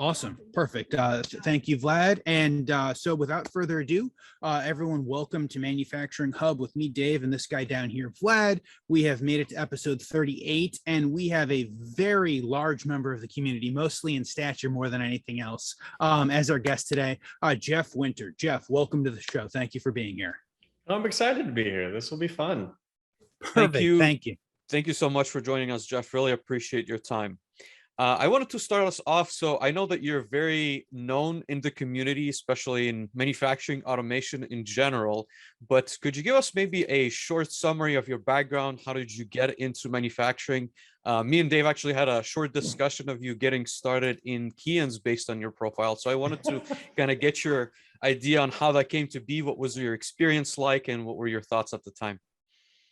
Awesome. Perfect. Thank you, Vlad. And so without further ado, everyone, welcome to Manufacturing Hub with me, Dave, and this guy down here, Vlad. We have made it to episode 38, and we have a very large member of the community, mostly in stature more than anything else, as our guest today, Jeff Winter. Jeff, welcome to the show. Thank you for being here. I'm excited to be here. This will be fun. Perfect. Thank you. Thank you so much for joining us, Jeff. Really appreciate your time. I wanted to start us off. So I know that you're very known in the community, especially in manufacturing automation in general, but could you give us maybe a short summary of your background? How did you get into manufacturing? Me and Dave actually had a short discussion of you getting started in Keyence based on your profile. So I wanted to kind of get your idea on how that came to be. What was your experience like and what were your thoughts at the time?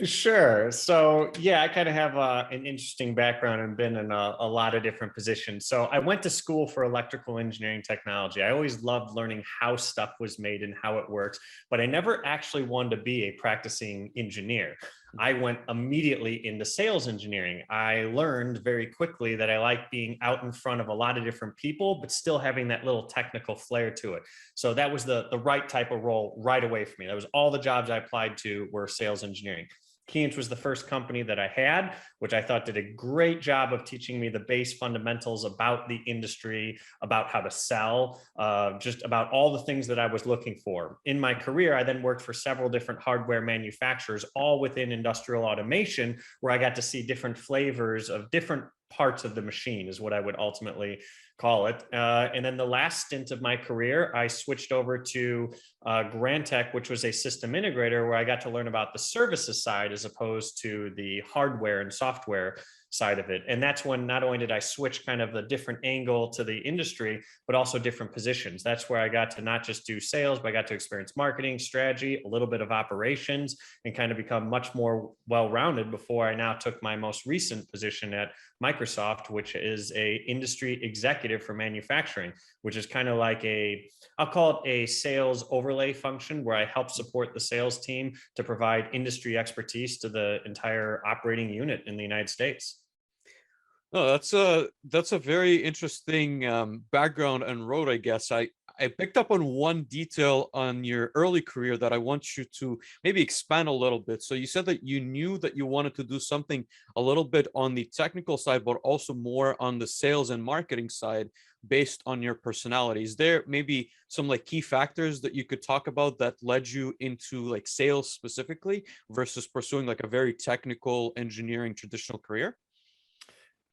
Sure. So yeah, I kind of have an interesting background and been in a lot of different positions. So I went to school for electrical engineering technology. I always loved learning how stuff was made and how it works, but I never actually wanted to be a practicing engineer. I went immediately into sales engineering. I learned very quickly that I like being out in front of a lot of different people, but still having that little technical flair to it. So that was the right type of role right away for me. That was all the jobs I applied to were sales engineering. Keyence was the first company that I had, which I thought did a great job of teaching me the base fundamentals about the industry, about how to sell, just about all the things that I was looking for. In my career, I then worked for several different hardware manufacturers, all within industrial automation, where I got to see different flavors of different parts of the machine is what I would ultimately call it. And then the last stint of my career, I switched over to Grantech, which was a system integrator, where I got to learn about the services side as opposed to the hardware and software side of it. And that's when not only did I switch kind of a different angle to the industry, but also different positions. That's where I got to not just do sales, but I got to experience marketing, strategy, a little bit of operations, and kind of become much more well-rounded before I now took my most recent position at Microsoft, which is a industry executive for manufacturing, which is kind of like I'll call it a sales overlay function where I help support the sales team to provide industry expertise to the entire operating unit in the United States. No, that's a very interesting background and road, I guess. I picked up on one detail on your early career that I want you to maybe expand a little bit. So you said that you knew that you wanted to do something a little bit on the technical side, but also more on the sales and marketing side based on your personality. Is there maybe some like key factors that you could talk about that led you into like sales specifically versus pursuing like a very technical engineering traditional career?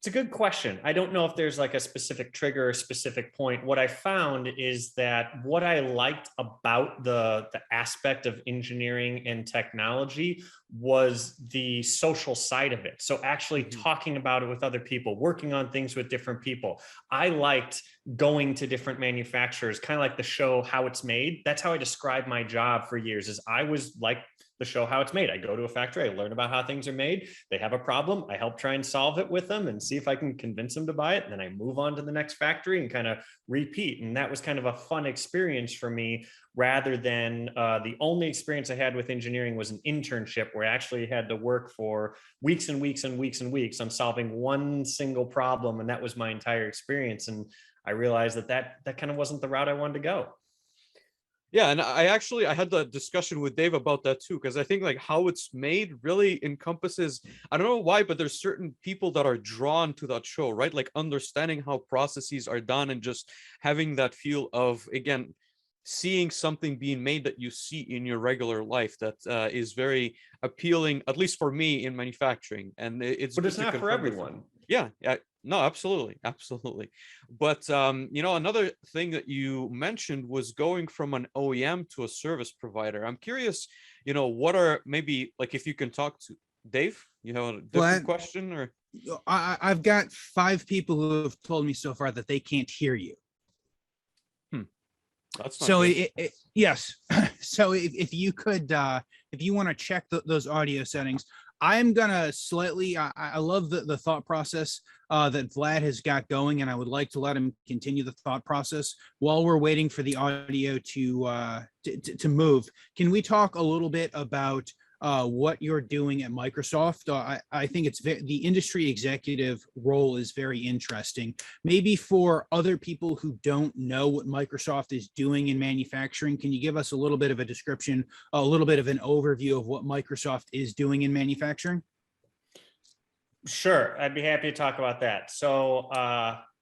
It's a good question. I don't know if there's like a specific trigger or specific point. What I found is that what I liked about the aspect of engineering and technology was the social side of it. So actually talking about it with other people, working on things with different people. I liked going to different manufacturers, kind of like the show How It's Made. That's how I described my job for years, is I was like the show How It's Made. I go to a factory, I learn about how things are made. They have a problem. I help try and solve it with them and see if I can convince them to buy it. And then I move on to the next factory and kind of repeat. And that was kind of a fun experience for me, rather than the only experience I had with engineering was an internship where I actually had to work for weeks and weeks and weeks and weeks on solving one single problem. And that was my entire experience. And I realized that kind of wasn't the route I wanted to go. Yeah, and I had the discussion with Dave about that too, because I think like How It's Made really encompasses, I don't know why, but there's certain people that are drawn to that show, right? Like understanding how processes are done and just having that feel of, again, seeing something being made that you see in your regular life that is very appealing, at least for me in manufacturing. And but it's not for everyone. Yeah, no, absolutely. But another thing that you mentioned was going from an OEM to a service provider. I'm curious, what are maybe like, if you can talk to Dave, you have a different question, or I've got 5 people who have told me so far that they can't hear you. That's not so good. yes. So if you could, if you want to check those audio settings, I'm gonna slightly. I love the thought process that Vlad has got going, and I would like to let him continue the thought process while we're waiting for the audio to move. Can we talk a little bit about what you're doing at Microsoft. I think the industry executive role is very interesting. Maybe for other people who don't know what Microsoft is doing in manufacturing, can you give us a little bit of a description, a little bit of an overview of what Microsoft is doing in manufacturing? Sure, I'd be happy to talk about that. So,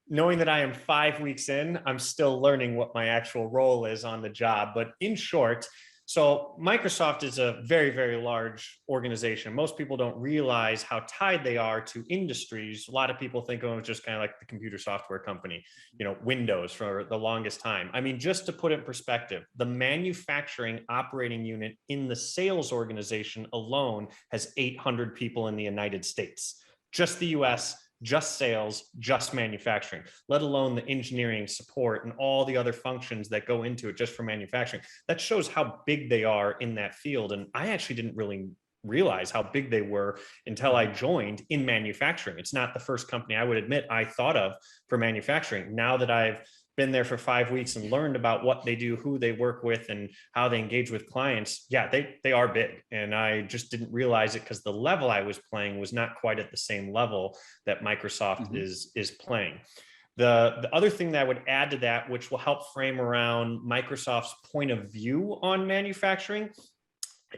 knowing that I am 5 weeks in, I'm still learning what my actual role is on the job. But in short, so Microsoft is a very, very large organization. Most people don't realize how tied they are to industries. A lot of people think of it just kind of like the computer software company, Windows for the longest time. I mean, just to put it in perspective, the manufacturing operating unit in the sales organization alone has 800 people in the United States. Just the US, just sales, just manufacturing, let alone the engineering support and all the other functions that go into it just for manufacturing. That shows how big they are in that field. And I actually didn't really realize how big they were until I joined in manufacturing. It's not the first company I would admit I thought of for manufacturing. Now that I've been there for 5 weeks and learned about what they do, who they work with, and how they engage with clients, yeah, they are big. And I just didn't realize it because the level I was playing was not quite at the same level that Microsoft is playing. The other thing that I would add to that, which will help frame around Microsoft's point of view on manufacturing,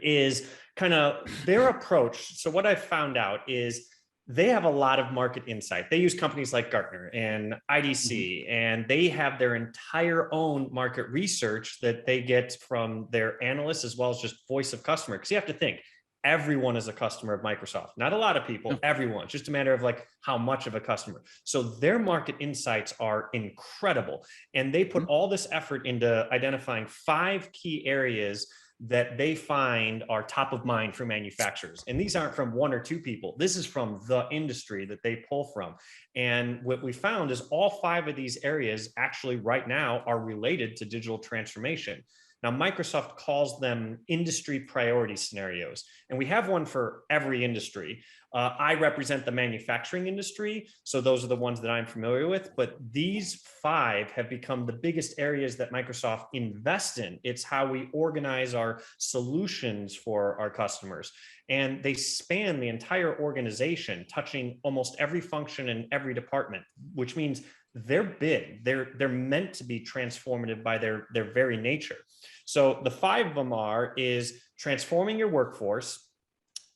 is kind of their approach. So what I've found out is they have a lot of market insight. They use companies like Gartner and IDC, and they have their entire own market research that they get from their analysts as well as just voice of customer. Because you have to think, everyone is a customer of Microsoft. Not a lot of people, everyone. It's just a matter of like how much of a customer. So their market insights are incredible. And they put all this effort into identifying 5 key areas that they find are top of mind for manufacturers. And these aren't from 1 or 2 people. This is from the industry that they pull from. And what we found is all 5 of these areas actually right now are related to digital transformation. Now, Microsoft calls them industry priority scenarios, and we have one for every industry. I represent the manufacturing industry, so those are the ones that I'm familiar with, but these 5 have become the biggest areas that Microsoft invests in. It's how we organize our solutions for our customers, and they span the entire organization, touching almost every function in every department, which means they're big. They're meant to be transformative by their very nature. So the 5 of them is transforming your workforce,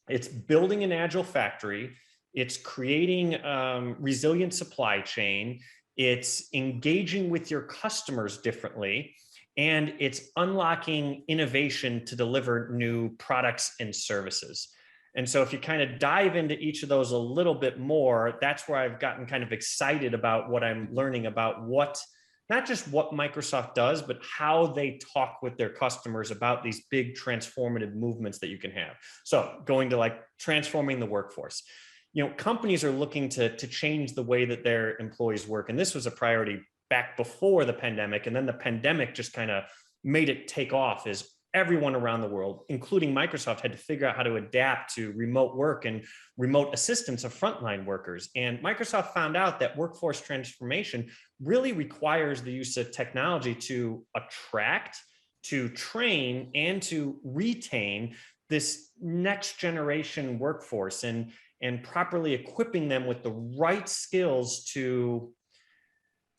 it's building an agile factory, it's creating resilient supply chain, it's engaging with your customers differently, and it's unlocking innovation to deliver new products and services. And so if you kind of dive into each of those a little bit more, that's where I've gotten kind of excited about what I'm learning about not just what Microsoft does, but how they talk with their customers about these big transformative movements that you can have. So going to like transforming the workforce, companies are looking to change the way that their employees work. And this was a priority back before the pandemic. And then the pandemic just kind of made it take off as everyone around the world, including Microsoft, had to figure out how to adapt to remote work and remote assistance of frontline workers. And Microsoft found out that workforce transformation really requires the use of technology to attract, to train, and to retain this next generation workforce and properly equipping them with the right skills to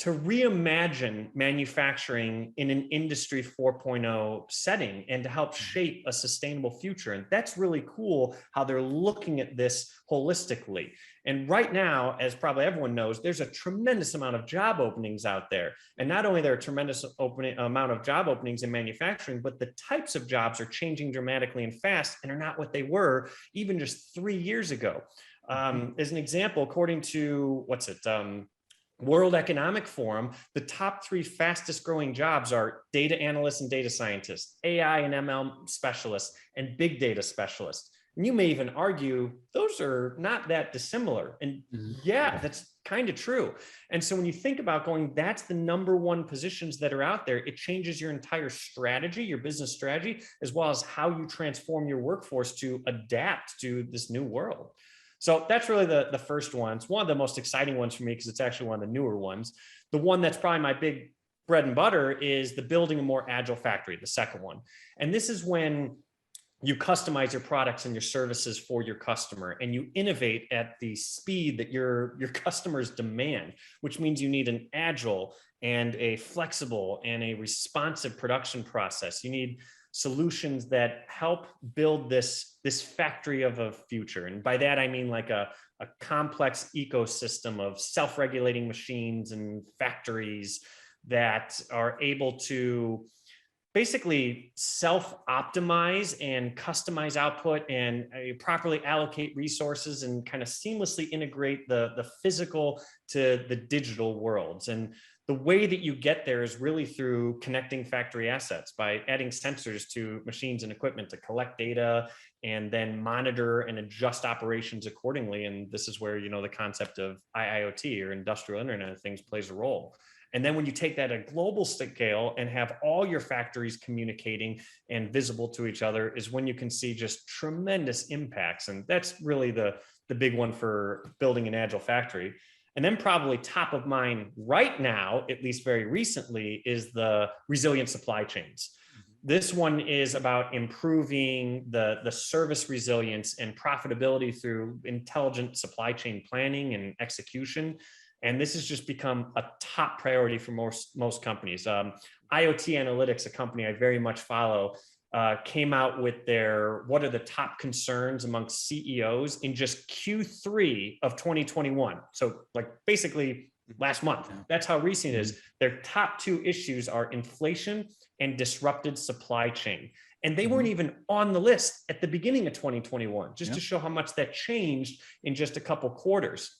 reimagine manufacturing in an industry 4.0 setting and to help shape a sustainable future. And that's really cool how they're looking at this holistically. And right now, as probably everyone knows, there's a tremendous amount of job openings out there. And not only are there a tremendous amount of job openings in manufacturing, but the types of jobs are changing dramatically and fast and are not what they were even just 3 years ago. As an example, according to World Economic Forum, the top 3 fastest growing jobs are data analysts and data scientists, AI and ML specialists, and big data specialists. And you may even argue those are not that dissimilar. And yeah, that's kind of true. And so when you think about that's the number 1 positions that are out there, it changes your entire strategy, your business strategy, as well as how you transform your workforce to adapt to this new world. So that's really the first one. It's one of the most exciting ones for me because it's actually one of the newer ones. The one that's probably my big bread and butter is the building a more agile factory, the second one. And this is when you customize your products and your services for your customer, and you innovate at the speed that your customers demand, which means you need an agile and a flexible and a responsive production process. You need solutions that help build this factory of a future. And by that, I mean like a complex ecosystem of self-regulating machines and factories that are able to basically self-optimize and customize output and properly allocate resources and kind of seamlessly integrate the physical to the digital worlds. And the way that you get there is really through connecting factory assets by adding sensors to machines and equipment to collect data and then monitor and adjust operations accordingly. And this is where, the concept of IIoT or industrial Internet of Things plays a role. And then when you take that at global scale and have all your factories communicating and visible to each other is when you can see just tremendous impacts. And that's really the big one for building an agile factory. And then probably top of mind right now, at least very recently, is the resilient supply chains. This one is about improving the service resilience and profitability through intelligent supply chain planning and execution. And this has just become a top priority for most companies. IoT Analytics, a company I very much follow, came out with their what are the top concerns amongst CEOs in just Q3 of 2021. So like basically last month. That's how recent it is. Their top two issues are inflation and disrupted supply chain. And they weren't even on the list at the beginning of 2021, just to show how much that changed in just a couple quarters.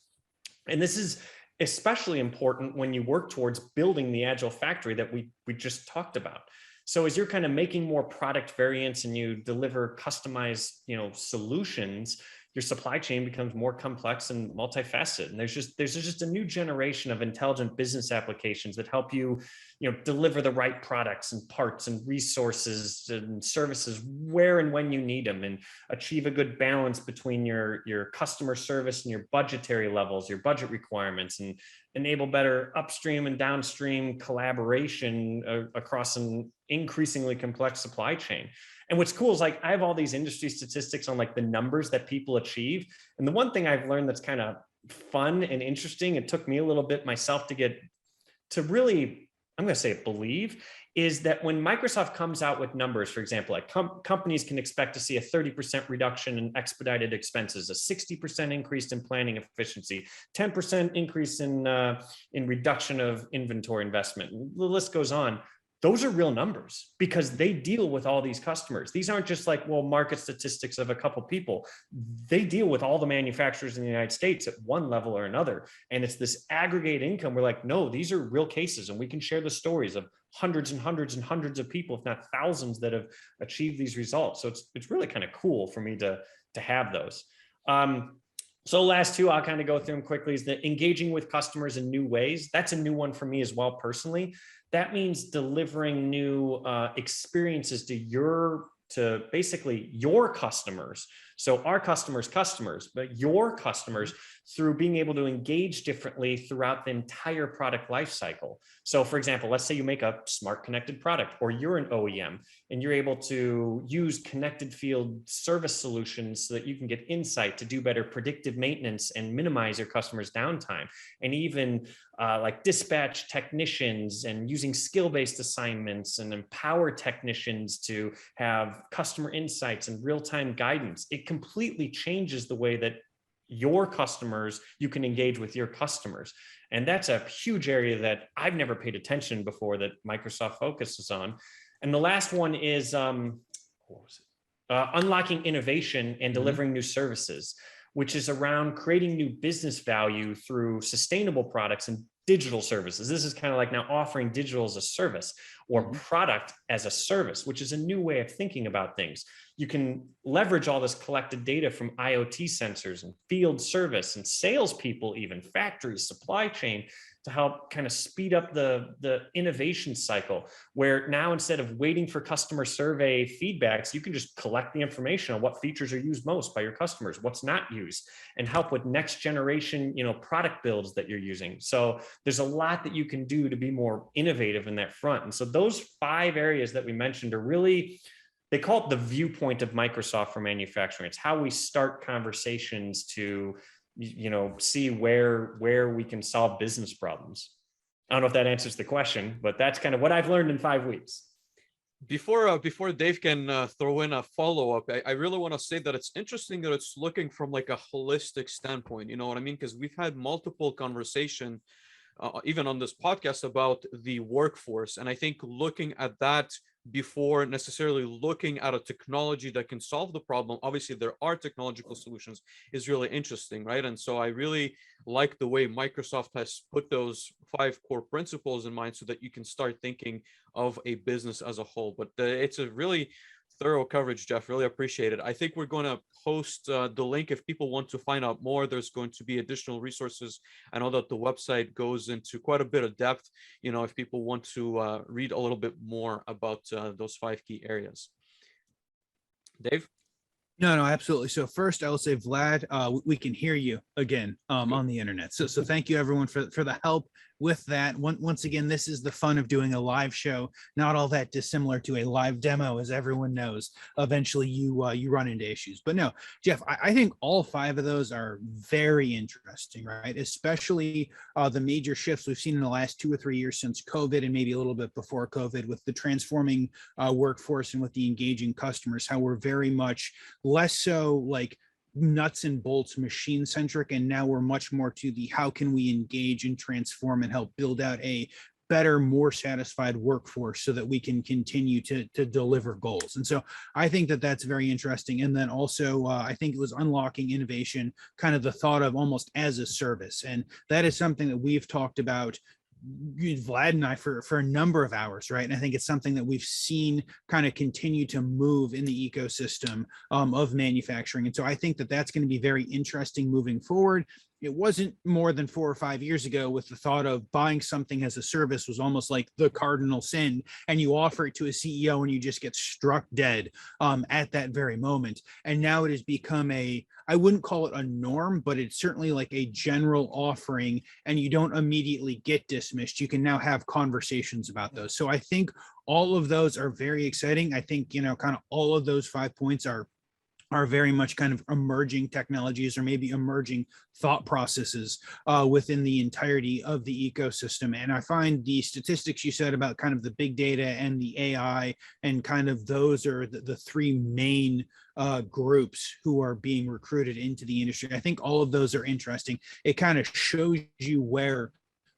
And this is especially important when you work towards building the agile factory that we just talked about. So as you're kind of making more product variants and you deliver customized, solutions, your supply chain becomes more complex and multifaceted. And there's just a new generation of intelligent business applications that help you, deliver the right products and parts and resources and services where and when you need them, and achieve a good balance between your customer service and your budgetary levels, your budget requirements, and enable better upstream and downstream collaboration across an increasingly complex supply chain. And what's cool is like, I have all these industry statistics on like the numbers that people achieve. And the one thing I've learned that's kind of fun and interesting, it took me a little bit myself to really, I'm going to say believe, is that when Microsoft comes out with numbers, for example, like companies can expect to see a 30% reduction in expedited expenses, a 60% increase in planning efficiency, 10% increase in reduction of inventory investment. The list goes on. Those are real numbers because they deal with all these customers. These aren't just like, market statistics of a couple people. They deal with all the manufacturers in the United States at one level or another. And it's this aggregate income. We're like, no, these are real cases. And we can share the stories of hundreds and hundreds and hundreds of people, if not thousands, that have achieved these results. So it's really kind of cool for me to have those. So last two, I'll kind of go through them quickly, is the engaging with customers in new ways. That's a new one for me as well, personally. That means delivering new experiences to basically your customers. So our customers, but your customers, through being able to engage differently throughout the entire product life cycle. So for example, let's say you make a smart connected product, or you're an OEM and you're able to use connected field service solutions so that you can get insight to do better predictive maintenance and minimize your customers' downtime. And even like dispatch technicians and using skill-based assignments and empower technicians to have customer insights and real-time guidance. It completely changes the way that you can engage with your customers. And that's a huge area that I've never paid attention before that Microsoft focuses on. And the last one is unlocking innovation and delivering new services, which is around creating new business value through sustainable products and digital services. This is kind of like now offering digital as a service or product as a service, which is a new way of thinking about things. You can leverage all this collected data from IoT sensors and field service and salespeople, even factories, supply chain, to help kind of speed up the innovation cycle, where now instead of waiting for customer survey feedbacks, you can just collect the information on what features are used most by your customers, what's not used, and help with next generation, product builds that you're using. So there's a lot that you can do to be more innovative in that front. And so those 5 areas that we mentioned are really, they call it the viewpoint of Microsoft for manufacturing. It's how we start conversations to, see where we can solve business problems. I don't know if that answers the question, but that's kind of what I've learned in 5 weeks. Before Dave can throw in a follow-up, I really want to say that it's interesting that it's looking from like a holistic standpoint. You know what I mean? Because we've had multiple conversation, even on this podcast, about the workforce, and I think looking at that before necessarily looking at a technology that can solve the problem, obviously there are technological solutions, is really interesting, right? And so I really like the way Microsoft has put those 5 core principles in mind so that you can start thinking of a business as a whole. But it's a really thorough coverage, Jeff. Really appreciate it. I think we're going to post the link if people want to find out more. There's going to be additional resources. I know that the website goes into quite a bit of depth, if people want to read a little bit more about those 5 key areas. Dave? No, absolutely. So first, I will say, Vlad, we can hear you again on the internet. So thank you, everyone, for the help with that. Once again, this is the fun of doing a live show, not all that dissimilar to a live demo, as everyone knows. Eventually, you run into issues. But no, Jeff, I think all 5 of those are very interesting, right? Especially the major shifts we've seen in the last 2 or 3 years since COVID, and maybe a little bit before COVID, with the transforming workforce and with the engaging customers, how we're very much less so like nuts and bolts machine centric, and now we're much more to the how can we engage and transform and help build out a better, more satisfied workforce so that we can continue to deliver goals. And so I think that that's very interesting. And then also I think it was unlocking innovation, kind of the thought of almost as a service, and that is something that we've talked about, Vlad and I, for a number of hours, right? And I think it's something that we've seen kind of continue to move in the ecosystem of manufacturing. And so I think that that's going to be very interesting moving forward. It wasn't more than 4 or 5 years ago with the thought of buying something as a service was almost like the cardinal sin, and you offer it to a CEO and you just get struck dead at that very moment. And now it has become I wouldn't call it a norm, but it's certainly like a general offering, and you don't immediately get dismissed. You can now have conversations about those. So I think all of those are very exciting. I think, kind of all of those 5 points are very much kind of emerging technologies, or maybe emerging thought processes within the entirety of the ecosystem. And I find the statistics you said about kind of the big data and the AI, and kind of those are the 3 main groups who are being recruited into the industry. I think all of those are interesting. It kind of shows you where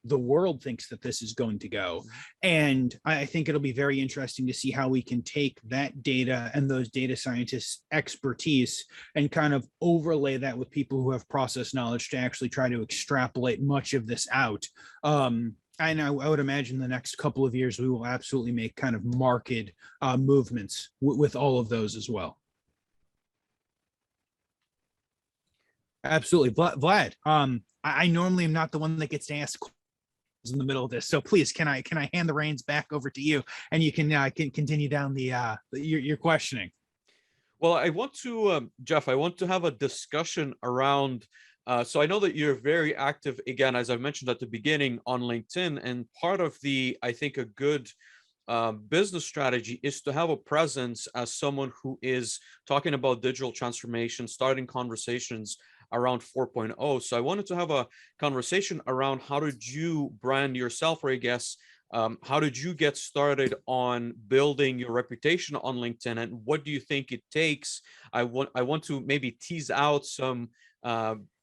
the world thinks that this is going to go. And I think it'll be very interesting to see how we can take that data and those data scientists' expertise and kind of overlay that with people who have process knowledge to actually try to extrapolate much of this out. And I would imagine the next couple of years, we will absolutely make kind of marked movements with all of those as well. Absolutely. Vlad, I normally am not the one that gets to ask in the middle of this, so please, can I hand the reins back over to you, and you can continue down your questioning. Well, I want to, Jeff, I want to have a discussion around, so I know that you're very active, again, as I mentioned at the beginning, on LinkedIn, and part of I think a good business strategy is to have a presence as someone who is talking about digital transformation, starting conversations around 4.0. So I wanted to have a conversation around how did you brand yourself, or I guess, how did you get started on building your reputation on LinkedIn, and what do you think it takes? I want to maybe tease out some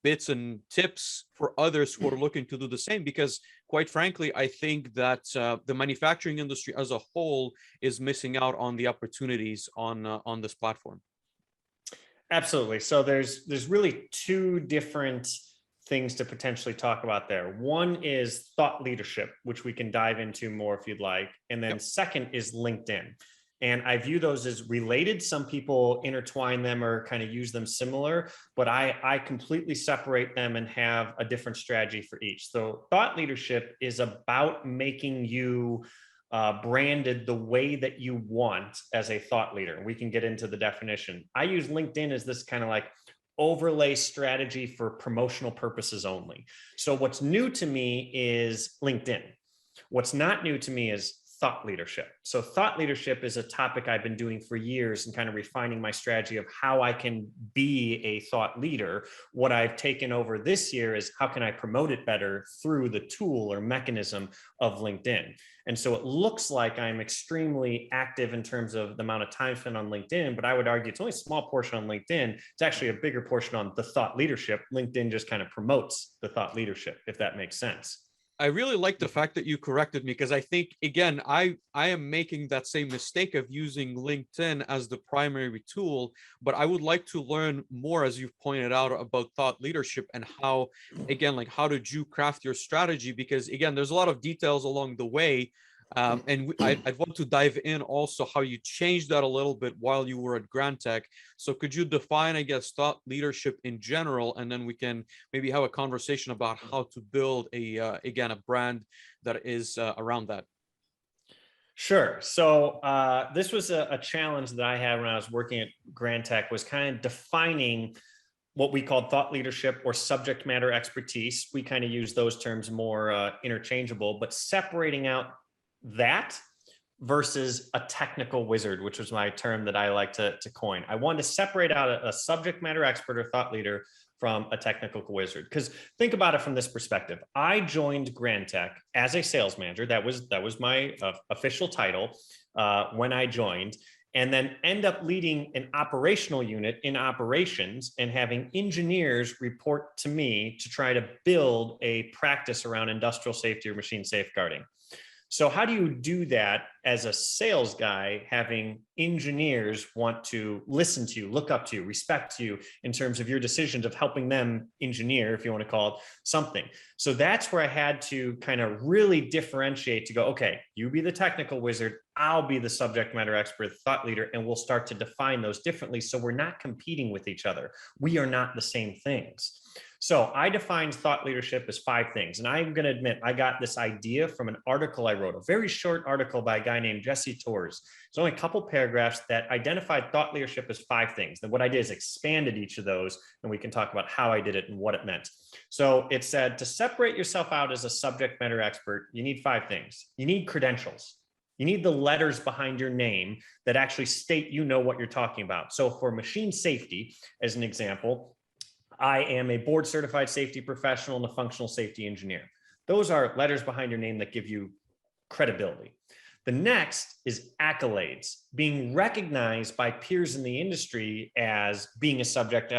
bits and tips for others who are looking to do the same, because quite frankly, I think that the manufacturing industry as a whole is missing out on the opportunities on this platform. Absolutely. So there's really 2 different things to potentially talk about there. One is thought leadership, which we can dive into more if you'd like. And then second is LinkedIn. And I view those as related. Some people intertwine them or kind of use them similar, but I completely separate them and have a different strategy for each. So thought leadership is about making you branded the way that you want as a thought leader. We can get into the definition. I use LinkedIn as this kind of like overlay strategy for promotional purposes only. So what's new to me is LinkedIn. What's not new to me is thought leadership. So thought leadership is a topic I've been doing for years and kind of refining my strategy of how I can be a thought leader. What I've taken over this year is how can I promote it better through the tool or mechanism of LinkedIn. And so it looks like I'm extremely active in terms of the amount of time spent on LinkedIn, but I would argue it's only a small portion on LinkedIn. It's actually a bigger portion on the thought leadership. LinkedIn just kind of promotes the thought leadership, if that makes sense. I really like the fact that you corrected me, because I think, again, I am making that same mistake of using LinkedIn as the primary tool, but I would like to learn more, as you've pointed out, about thought leadership and how, again, like how did you craft your strategy? Because again, there's a lot of details along the way. I'd want to dive in also how you changed that a little bit while you were at Grand Tech. So could you define, I guess, thought leadership in general, and then we can maybe have a conversation about how to build again, a brand that is around that. Sure. So this was a challenge that I had when I was working at Grand Tech, was kind of defining what we called thought leadership or subject matter expertise. We kind of use those terms more interchangeable, but separating out that versus a technical wizard, which was my term that I like to coin. I wanted to separate out a subject matter expert or thought leader from a technical wizard. Because think about it from this perspective. I joined Grand Tech as a sales manager. That was my official title when I joined, and then end up leading an operational unit in operations and having engineers report to me to try to build a practice around industrial safety or machine safeguarding. So how do you do that as a sales guy, having engineers want to listen to you, look up to you, respect you in terms of your decisions of helping them engineer, if you want to call it something? So that's where I had to kind of really differentiate to go, okay, you be the technical wizard, I'll be the subject matter expert, thought leader, and we'll start to define those differently. So we're not competing with each other. We are not the same things. So I defined thought leadership as 5 things. And I'm going to admit, I got this idea from an article I wrote, a very short article by a guy named Jesse Torres. It's only a couple paragraphs that identified thought leadership as 5 things. Then what I did is expanded each of those, and we can talk about how I did it and what it meant. So it said, to separate yourself out as a subject matter expert, you need 5 things. You need credentials. You need the letters behind your name that actually state you know what you're talking about. So for machine safety, as an example, I am a board certified safety professional and a functional safety engineer. Those are letters behind your name that give you credibility. The next is accolades, being recognized by peers in the industry as being a subject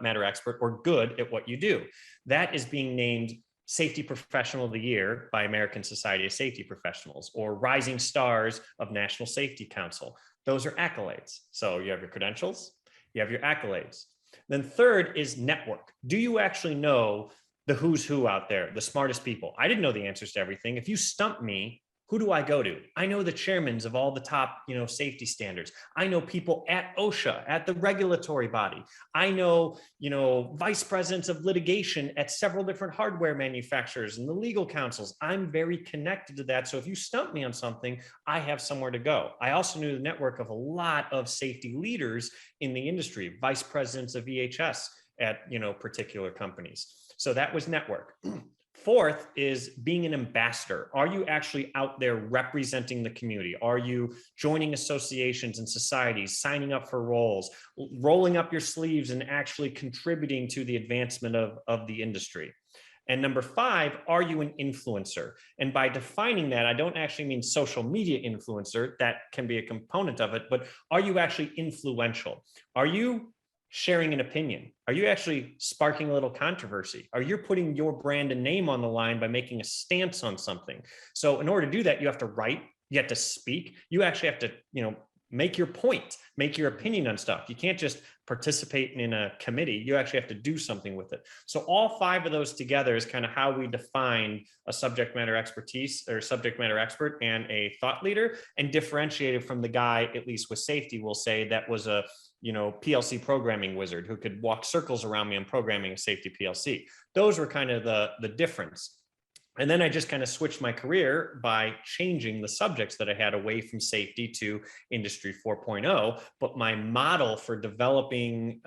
matter expert or good at what you do. That is being named Safety Professional of the Year by American Society of Safety Professionals, or Rising Stars of National Safety Council. Those are accolades. So you have your credentials, you have your accolades. Then third is network. Do you actually know the who's who out there, the smartest people? I didn't know the answers to everything. If you stump me, who do I go to? I know the chairmans of all the top, safety standards. I know people at OSHA, at the regulatory body. I know, vice presidents of litigation at several different hardware manufacturers and the legal councils. I'm very connected to that. So if you stump me on something, I have somewhere to go. I also knew the network of a lot of safety leaders in the industry, vice presidents of EHS at, particular companies. So that was network. Fourth is being an ambassador. Are you actually out there representing the community? Are you joining associations and societies, signing up for roles, rolling up your sleeves and actually contributing to the advancement of the industry? And number 5, are you an influencer? And by defining that, I don't actually mean social media influencer. That can be a component of it, but are you actually influential? Are you sharing an opinion? Are you actually sparking a little controversy? Are you putting your brand and name on the line by making a stance on something? So in order to do that, you have to write, you have to speak, you actually have to, make your point, make your opinion on stuff. You can't just participate in a committee. You actually have to do something with it. So all 5 of those together is kind of how we define a subject matter expertise or subject matter expert and a thought leader, and differentiated from the guy, at least with safety, we'll say that was a PLC programming wizard who could walk circles around me on programming a safety PLC. Those were kind of the difference. And then I just kind of switched my career by changing the subjects that I had away from safety to industry 4.0. But my model for developing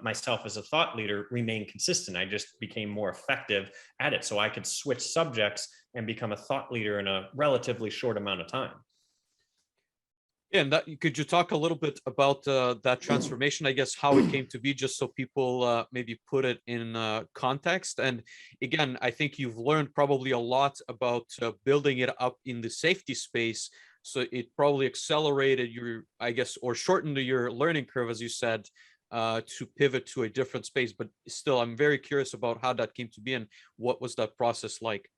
myself as a thought leader remained consistent. I just became more effective at it. So I could switch subjects and become a thought leader in a relatively short amount of time. Yeah, and that, could you talk a little bit about that transformation, I guess, how it came to be, just so people maybe put it in context? And again, I think you've learned probably a lot about building it up in the safety space. So it probably accelerated your, I guess, or shortened your learning curve, as you said, to pivot to a different space. But still, I'm very curious about how that came to be and what was that process like?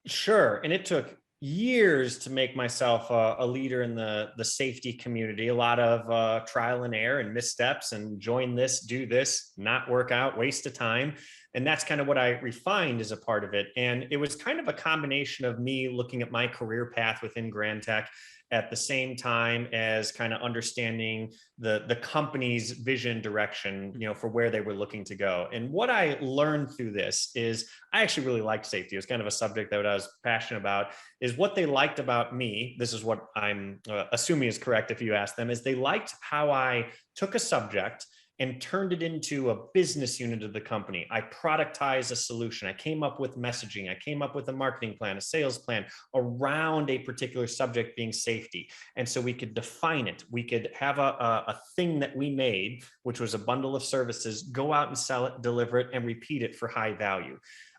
Sure. And it took years to make myself a leader in the safety community, a lot of trial and error and missteps, and join this, do this, not work out, waste of time. And that's kind of what I refined as a part of it. And it was kind of a combination of me looking at my career path within Grand Tech at the same time as kind of understanding the company's vision direction, for where they were looking to go. And what I learned through this is I actually really liked safety. It was kind of a subject that I was passionate about. Is what they liked about me, this is what I'm assuming is correct if you ask them, is they liked how I took a subject and turned it into a business unit of the company. I productized a solution. I came up with messaging. I came up with a marketing plan, a sales plan around a particular subject being safety. And so we could define it. We could have a thing that we made, which was a bundle of services, go out and sell it, deliver it, and repeat it for high value.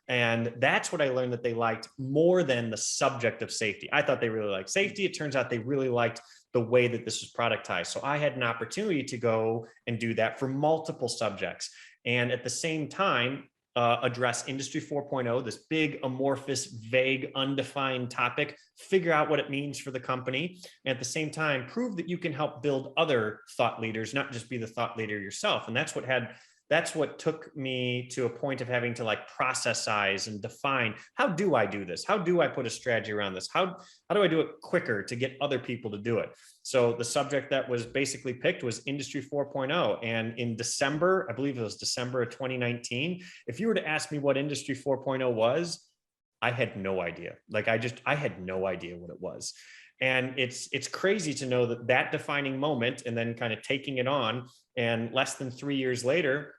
And that's what I learned that they liked more than the subject of safety. I thought they really liked safety. It turns out they really liked the way that this was productized. So I had an opportunity to go and do that for multiple subjects. And at the same time, address Industry 4.0, this big, amorphous, vague, undefined topic, figure out what it means for the company. And at the same time, prove that you can help build other thought leaders, not just be the thought leader yourself. And that's what took me to a point of having to processize and define, how do I do this? How do I put a strategy around this? How do I do it quicker to get other people to do it? So the subject that was basically picked was Industry 4.0. And in December, I believe it was December of 2019, if you were to ask me what Industry 4.0 was, I had no idea. I had no idea what it was. And it's crazy to know that defining moment and then kind of taking it on. And less than 3 years later,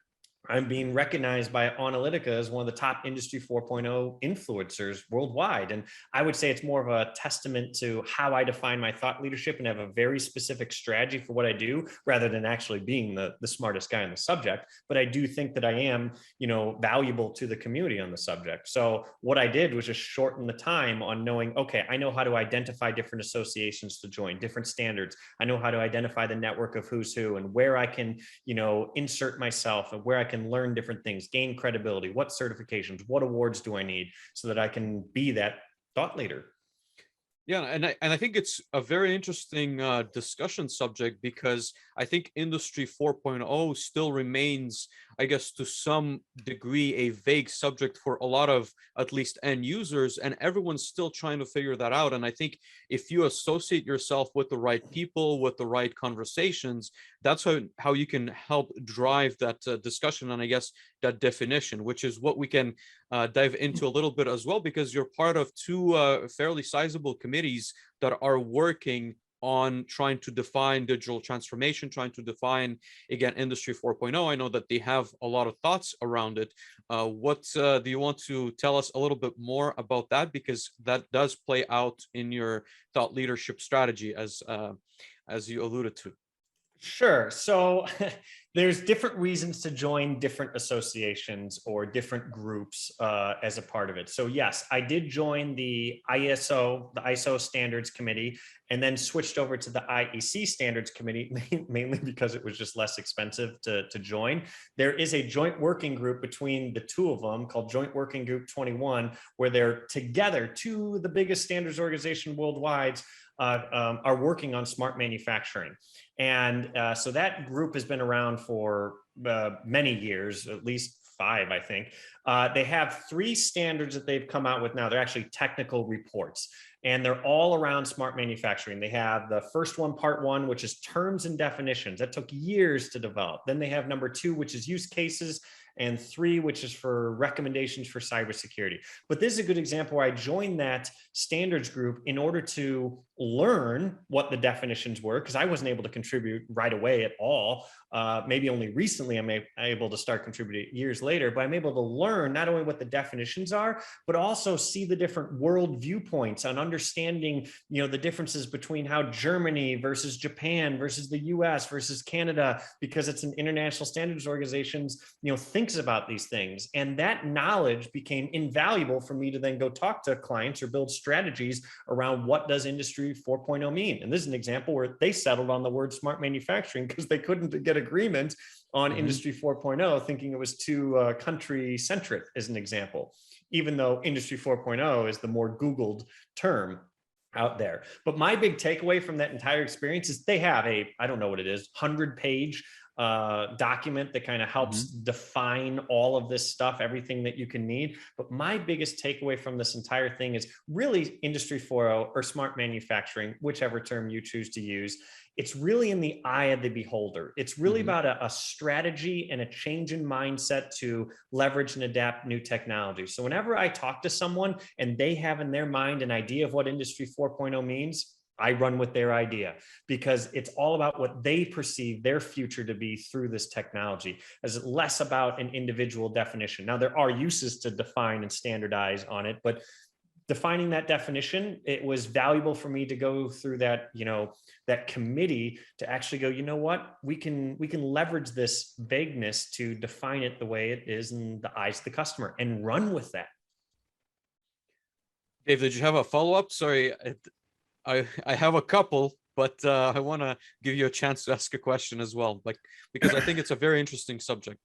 I'm being recognized by Analytica as one of the top Industry 4.0 influencers worldwide. And I would say it's more of a testament to how I define my thought leadership and have a very specific strategy for what I do, rather than actually being the smartest guy on the subject. But I do think that I am, valuable to the community on the subject. So what I did was just shorten the time on knowing, okay, I know how to identify different associations to join, different standards. I know how to identify the network of who's who and where I can, insert myself and where I can learn different things, gain credibility, what certifications, what awards do I need so that I can be that thought leader. Yeah, and I think it's a very interesting discussion subject, because I think Industry 4.0 still remains, I guess, to some degree, a vague subject for a lot of at least end users, and everyone's still trying to figure that out. And I think if you associate yourself with the right people, with the right conversations, that's how you can help drive that discussion, and I guess that definition, which is what we can dive into a little bit as well, because you're part of two fairly sizable committees that are working on trying to define digital transformation, trying to define, again, Industry 4.0. I know that they have a lot of thoughts around it. What do you want to tell us a little bit more about that? Because that does play out in your thought leadership strategy, as you alluded to. Sure. So there's different reasons to join different associations or different groups as a part of it. So yes, I did join the ISO Standards Committee, and then switched over to the IEC Standards Committee, mainly because it was just less expensive to join. There is a joint working group between the two of them called Joint Working Group 21, where they're together, two of the biggest standards organizations worldwide are working on smart manufacturing. And so that group has been around for many years, at least 5, I think. They have 3 standards that they've come out with now. They're actually technical reports, and they're all around smart manufacturing. They have the first one, part 1, which is terms and definitions. That took years to develop. Then they have number 2, which is use cases, and 3, which is for recommendations for cybersecurity. But this is a good example where I joined that standards group in order to learn what the definitions were, because I wasn't able to contribute right away at all. Maybe only recently I'm able to start contributing years later, but I'm able to learn not only what the definitions are, but also see the different world viewpoints on understanding, the differences between how Germany versus Japan versus the US versus Canada, because it's an international standards organizations, thinks about these things. And that knowledge became invaluable for me to then go talk to clients or build strategies around what does Industry 4.0 mean. And this is an example where they settled on the word smart manufacturing because they couldn't get agreement on Industry 4.0, thinking it was too country centric, as an example, even though Industry 4.0 is the more Googled term out there. But my big takeaway from that entire experience is they have I don't know what it is, 100-page document that kind of helps define all of this stuff, everything that you can need. But my biggest takeaway from this entire thing is really Industry 4.0 or smart manufacturing, whichever term you choose to use. It's really in the eye of the beholder. It's really about a strategy and a change in mindset to leverage and adapt new technology. So whenever I talk to someone and they have in their mind an idea of what Industry 4.0 means, I run with their idea, because it's all about what they perceive their future to be through this technology, as less about an individual definition. Now, there are uses to define and standardize on it, but defining that definition, it was valuable for me to go through that, that committee to actually go, what, we can leverage this vagueness to define it the way it is in the eyes of the customer and run with that. Dave, did you have a follow-up? Sorry, I have a couple, but I want to give you a chance to ask a question as well, because I think it's a very interesting subject.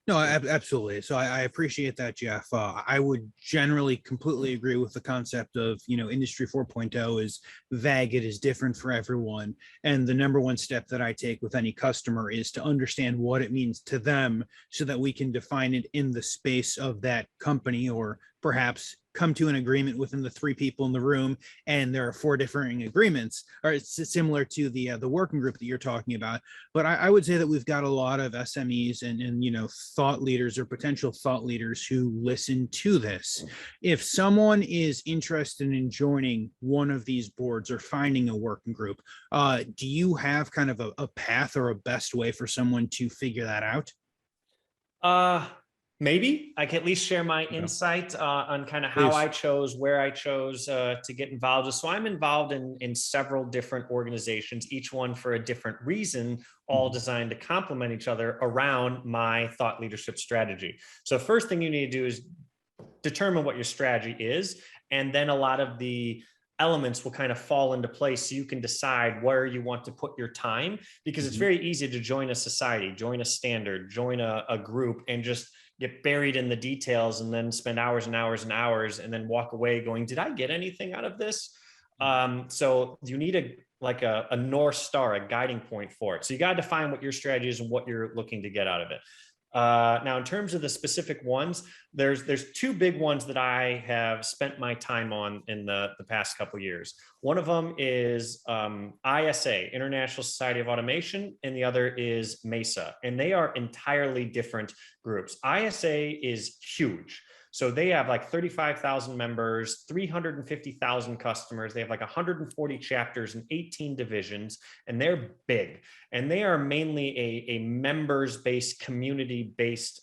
No, absolutely. So I appreciate that, Jeff. I would generally completely agree with the concept of, Industry 4.0 is vague. It is different for everyone. And the number one step that I take with any customer is to understand what it means to them so that we can define it in the space of that company, or perhaps come to an agreement within the three people in the room, and there are four differing agreements, or it's similar to the working group that you're talking about. But I would say that we've got a lot of SMEs and thought leaders or potential thought leaders who listen to this. If someone is interested in joining one of these boards or finding a working group, do you have kind of a path or a best way for someone to figure that out? Maybe I can at least share my insight on kind of how I chose, where I chose to get involved. So I'm involved in several different organizations, each one for a different reason, all designed to complement each other around my thought leadership strategy. So first thing you need to do is determine what your strategy is, and then a lot of the elements will kind of fall into place so you can decide where you want to put your time, because it's very easy to join a society, join a standard, join a group, and just get buried in the details and then spend hours and hours and hours and then walk away going, did I get anything out of this? So you need a North Star, a guiding point for it. So you got to define what your strategy is and what you're looking to get out of it. Now, in terms of the specific ones, there's two big ones that I have spent my time on in the past couple of years. One of them is ISA, International Society of Automation, and the other is MESA, and they are entirely different groups. ISA is huge. So they have like 35,000 members, 350,000 customers. They have like 140 chapters and 18 divisions, and they're big. And they are mainly a members-based, community-based,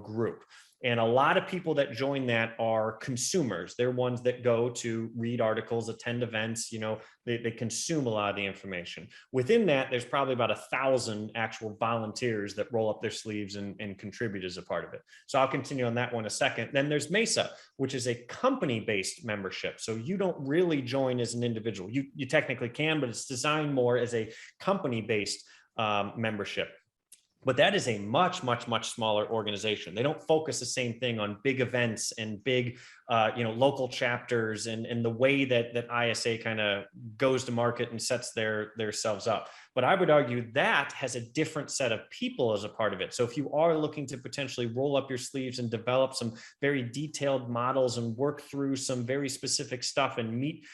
group. And a lot of people that join that are consumers. They're ones that go to read articles, attend events, they consume a lot of the information. Within that, there's probably about 1,000 actual volunteers that roll up their sleeves and contribute as a part of it. So I'll continue on that one a second. Then there's MESA, which is a company-based membership. So you don't really join as an individual. You technically can, but it's designed more as a company-based membership. But that is a much, much, much smaller organization. They don't focus the same thing on big events and big, local chapters and the way that ISA kind of goes to market and sets themselves up. But I would argue that has a different set of people as a part of it. So if you are looking to potentially roll up your sleeves and develop some very detailed models and work through some very specific stuff and meet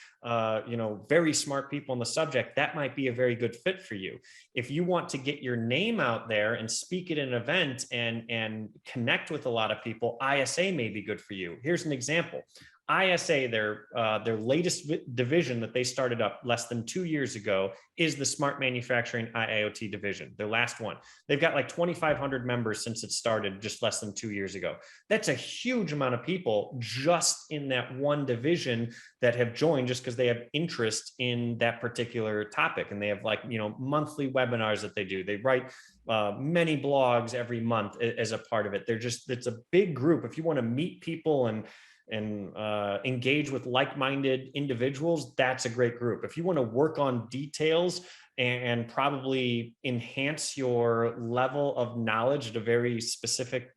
very smart people on the subject, that might be a very good fit for you. If you want to get your name out there and speak at an event and connect with a lot of people, ISA may be good for you. Here's an example. ISA, their latest division that they started up less than 2 years ago, is the Smart Manufacturing IIoT division, their last one. They've got like 2,500 members since it started just less than 2 years ago. That's a huge amount of people just in that one division that have joined just because they have interest in that particular topic. And they have like, monthly webinars that they do. They write many blogs every month as a part of it. It's a big group. If you want to meet people and engage with like-minded individuals, that's a great group. If you want to work on details and probably enhance your level of knowledge at a very specific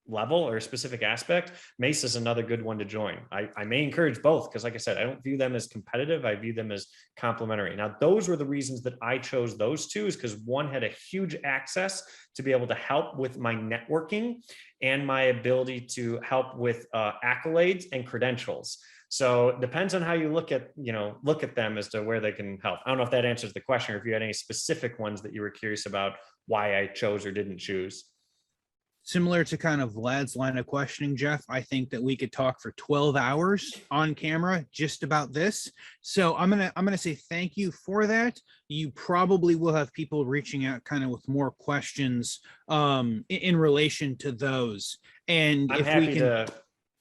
level or a specific aspect, Mace is another good one to join. I may encourage both because, like I said, I don't view them as competitive. I view them as complementary. Now, those were the reasons that I chose those two, is because one had a huge access to be able to help with my networking and my ability to help with accolades and credentials. So it depends on how you look at them as to where they can help. I don't know if that answers the question, or if you had any specific ones that you were curious about why I chose or didn't choose. Similar to kind of Vlad's line of questioning, Jeff, I think that we could talk for 12 hours on camera just about this. So I'm gonna say thank you for that. You probably will have people reaching out kind of with more questions in relation to those. And I'm if happy we can,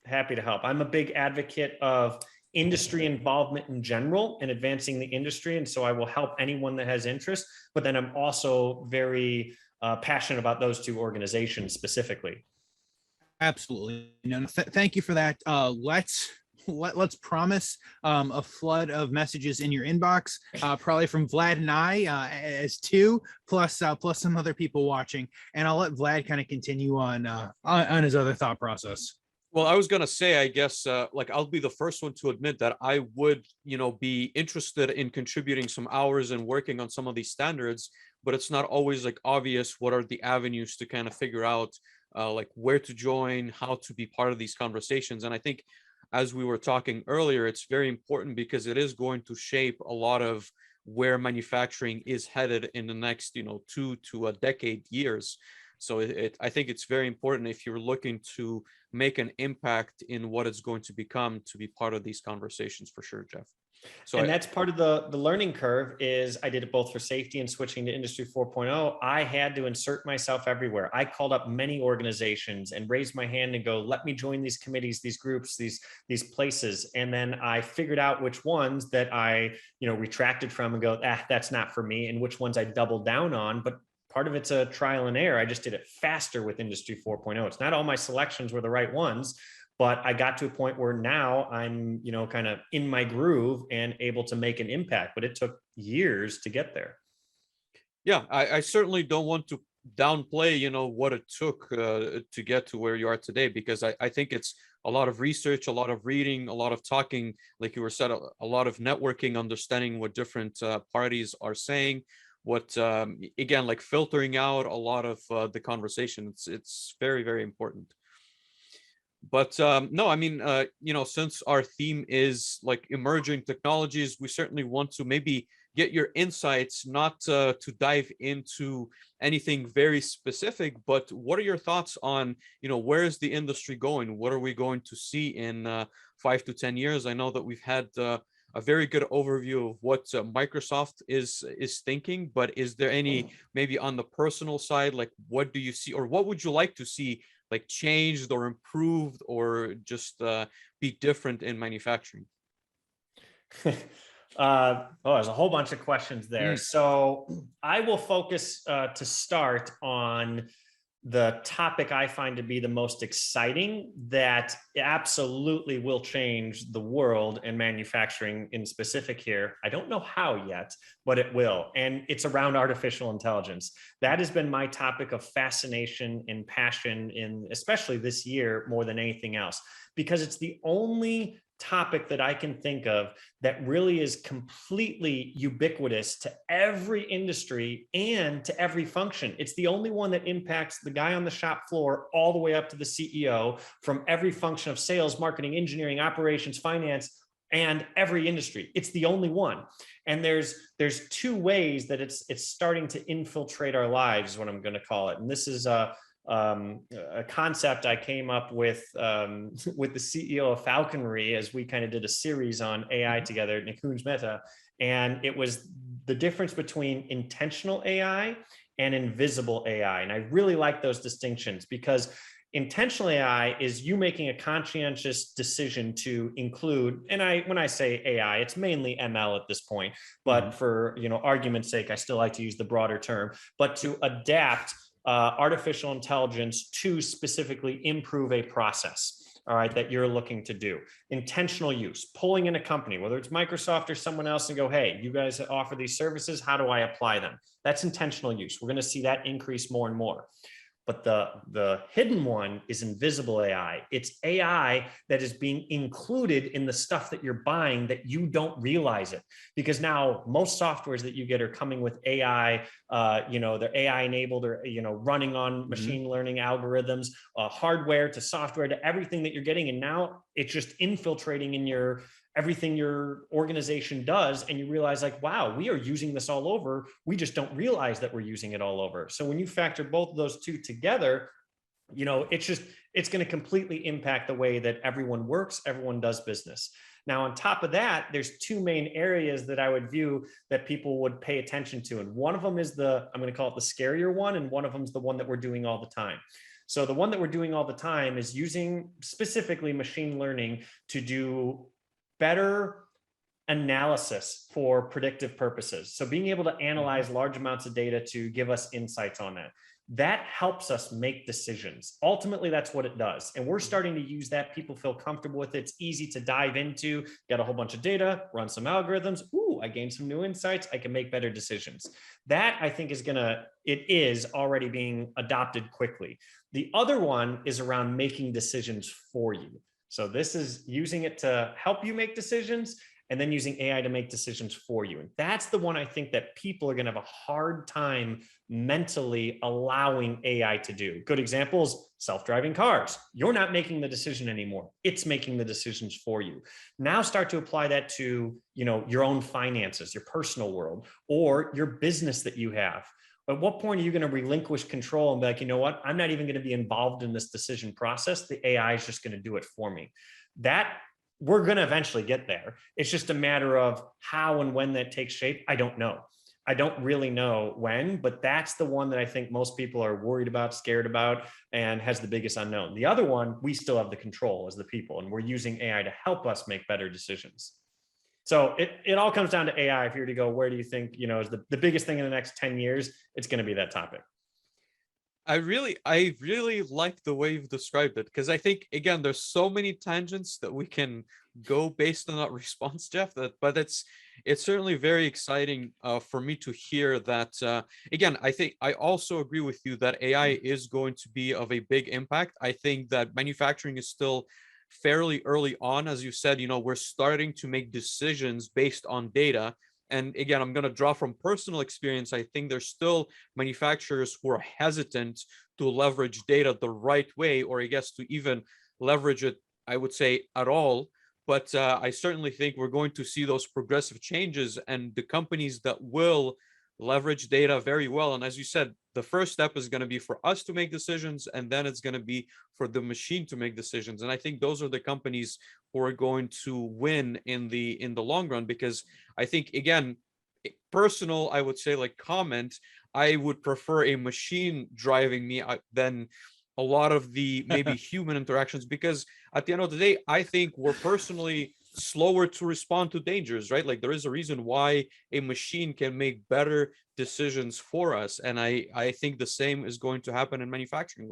happy to help. I'm a big advocate of industry involvement in general and advancing the industry, and so I will help anyone that has interest. But then I'm also very passionate about those two organizations specifically. absolutely. Thank you for that. Let's promise a flood of messages in your inbox, probably from Vlad and I as two, plus some other people watching. And I'll let Vlad kind of continue on his other thought process. Well, I was gonna say, I guess, like I'll be the first one to admit that I would, be interested in contributing some hours and working on some of these standards, but it's not always like obvious what are the avenues to kind of figure out, like where to join, how to be part of these conversations. And I think, as we were talking earlier, it's very important because it is going to shape a lot of where manufacturing is headed in the next, 2 to a decade years. So I think it's very important, if you're looking to make an impact in what it's going to become, to be part of these conversations for sure, Jeff. So that's part of the learning curve. Is I did it both for safety and switching to Industry 4.0. I had to insert myself everywhere. I called up many organizations and raised my hand and go, let me join these committees, these groups, these places. And then I figured out which ones that I, retracted from and go, that's not for me, and which ones I doubled down on. But part of it's a trial and error. I just did it faster with Industry 4.0. It's not all my selections were the right ones, but I got to a point where now I'm, kind of in my groove and able to make an impact, but it took years to get there. Yeah, I certainly don't want to downplay, what it took to get to where you are today, because I think it's a lot of research, a lot of reading, a lot of talking, like you were said, a lot of networking, understanding what different parties are saying, what again, like filtering out a lot of the conversation. It's very, very important. But no, I mean, since our theme is like emerging technologies, we certainly want to maybe get your insights, not to dive into anything very specific, but what are your thoughts on, where is the industry going? What are we going to see in 5 to 10 years? I know that we've had a very good overview of what Microsoft is thinking, but is there any, maybe on the personal side, like what do you see, or what would you like to see like changed or improved, or just be different in manufacturing? There's a whole bunch of questions there. So I will focus to start on the topic I find to be the most exciting, that absolutely will change the world and manufacturing in specific here. I don't know how yet, but it will. And it's around artificial intelligence. That has been my topic of fascination and passion in, especially this year, more than anything else, because it's the only topic that I can think of that really is completely ubiquitous to every industry and to every function. It's the only one that impacts the guy on the shop floor all the way up to the CEO, from every function of sales, marketing, engineering, operations, finance, and every industry. It's the only one. And there's two ways that it's starting to infiltrate our lives, is what I'm going to call it. And this is a concept I came up with the CEO of Falconry, as we kind of did a series on AI together, Nikunj Mehta, and it was the difference between intentional AI and invisible AI. And I really like those distinctions, because intentional AI is you making a conscientious decision to include, and when I say AI, it's mainly ML at this point, but for argument's sake, I still like to use the broader term, but to adapt artificial intelligence to specifically improve a process, all right, that you're looking to do. Intentional use, pulling in a company, whether it's Microsoft or someone else, and go, hey, you guys offer these services, how do I apply them? That's intentional use. We're going to see that increase more and more. But the hidden one is invisible AI. It's AI that is being included in the stuff that you're buying that you don't realize it. Because now most softwares that you get are coming with AI, they're AI enabled, or, running on machine learning algorithms, hardware to software to everything that you're getting. And now it's just infiltrating in everything your organization does, and you realize, like, wow, we are using this all over. We just don't realize that we're using it all over. So when you factor both of those two together, it's going to completely impact the way that everyone works, everyone does business. Now, on top of that, there's two main areas that I would view that people would pay attention to. And one of them is I'm going to call it the scarier one, and one of them is the one that we're doing all the time. So the one that we're doing all the time is using specifically machine learning to do better analysis for predictive purposes. So being able to analyze large amounts of data to give us insights on that. That helps us make decisions. Ultimately, that's what it does. And we're starting to use that. People feel comfortable with it. It's easy to dive into, get a whole bunch of data, run some algorithms. Ooh, I gained some new insights. I can make better decisions. That, I think, it is already being adopted quickly. The other one is around making decisions for you. So this is using it to help you make decisions, and then using AI to make decisions for you. And that's the one I think that people are going to have a hard time mentally allowing AI to do. Good examples, self-driving cars. You're not making the decision anymore. It's making the decisions for you. Now start to apply that to, your own finances, your personal world, or your business that you have. At what point are you going to relinquish control and be like, you know what? I'm not even going to be involved in this decision process. The AI is just going to do it for me. We're going to eventually get there. It's just a matter of how and when that takes shape. I don't know. I don't really know when, but that's the one that I think most people are worried about, scared about, and has the biggest unknown. The other one, we still have the control as the people, and we're using AI to help us make better decisions. So it all comes down to AI. If you were to go, where do you think, is the biggest thing in the next 10 years? It's going to be that topic. I really like the way you've described it, because I think, again, there's so many tangents that we can go based on that response, Jeff. But it's certainly very exciting for me to hear that. Again, I think I also agree with you that AI is going to be of a big impact. I think that manufacturing is still fairly early on. As you said, we're starting to make decisions based on data. And again, I'm going to draw from personal experience. I think there's still manufacturers who are hesitant to leverage data the right way, or I guess to even leverage it, I would say, at all. But I certainly think we're going to see those progressive changes, and the companies that will leverage data very well. And as you said, the first step is going to be for us to make decisions, and then it's going to be for the machine to make decisions. And I think those are the companies who are going to win in the long run, because I think, again, personal, I would say, like, comment, I would prefer a machine driving me than a lot of the maybe human interactions, because at the end of the day, I think we're personally slower to respond to dangers, right? Like, there is a reason why a machine can make better decisions for us. And I think the same is going to happen in manufacturing.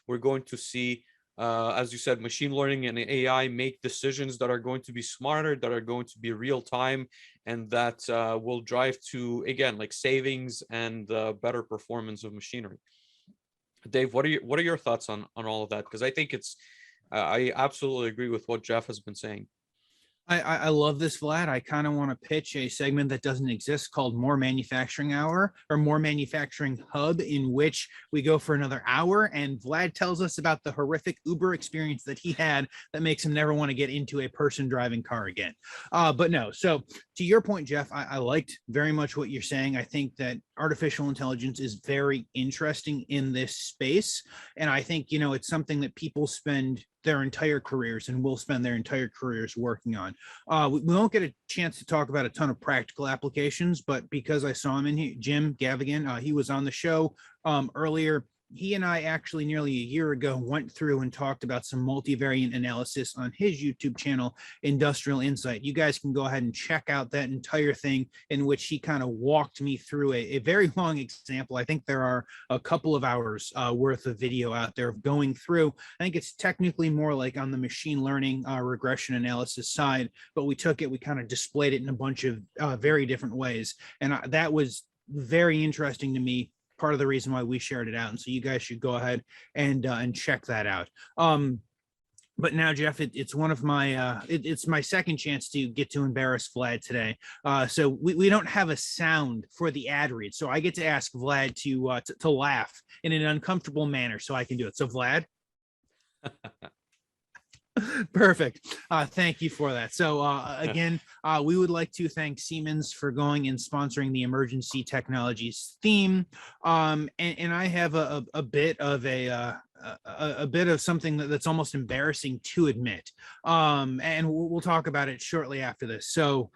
We're going to see, as you said, machine learning and AI make decisions that are going to be smarter, that are going to be real time, and that will drive to, again, like, savings and better performance of machinery. Dave, what are your thoughts on all of that? Because I think I absolutely agree with what Jeff has been saying. I love this, Vlad. I kind of want to pitch a segment that doesn't exist called More Manufacturing Hour, or More Manufacturing Hub, in which we go for another hour and Vlad tells us about the horrific Uber experience that he had that makes him never want to get into a person driving car again. But no, so to your point, Jeff, I liked very much what you're saying. I think that artificial intelligence is very interesting in this space. And I think, it's something that people spend their entire careers and will spend their entire careers working on. We won't get a chance to talk about a ton of practical applications, but because I saw him in here, Jim Gavigan, he was on the show earlier. He and I actually nearly a year ago went through and talked about some multivariate analysis on his YouTube channel, Industrial Insight. You guys can go ahead and check out that entire thing in which he kind of walked me through a very long example. I think there are a couple of hours worth of video out there of going through. I think it's technically more like on the machine learning regression analysis side, but we kind of displayed it in a bunch of very different ways. And that was very interesting to me, part of the reason why we shared it out. And so you guys should go ahead and check that out. But now, Jeff, it's one of my it's my second chance to get to embarrass Vlad today. So we don't have a sound for the ad read, so I get to ask Vlad to laugh in an uncomfortable manner, so I can do it. So Vlad. Perfect. Thank you for that. So again, we would like to thank Siemens for going and sponsoring the emergency technologies theme. And I have a bit of a bit of something that's almost embarrassing to admit. And we'll talk about it shortly after this. So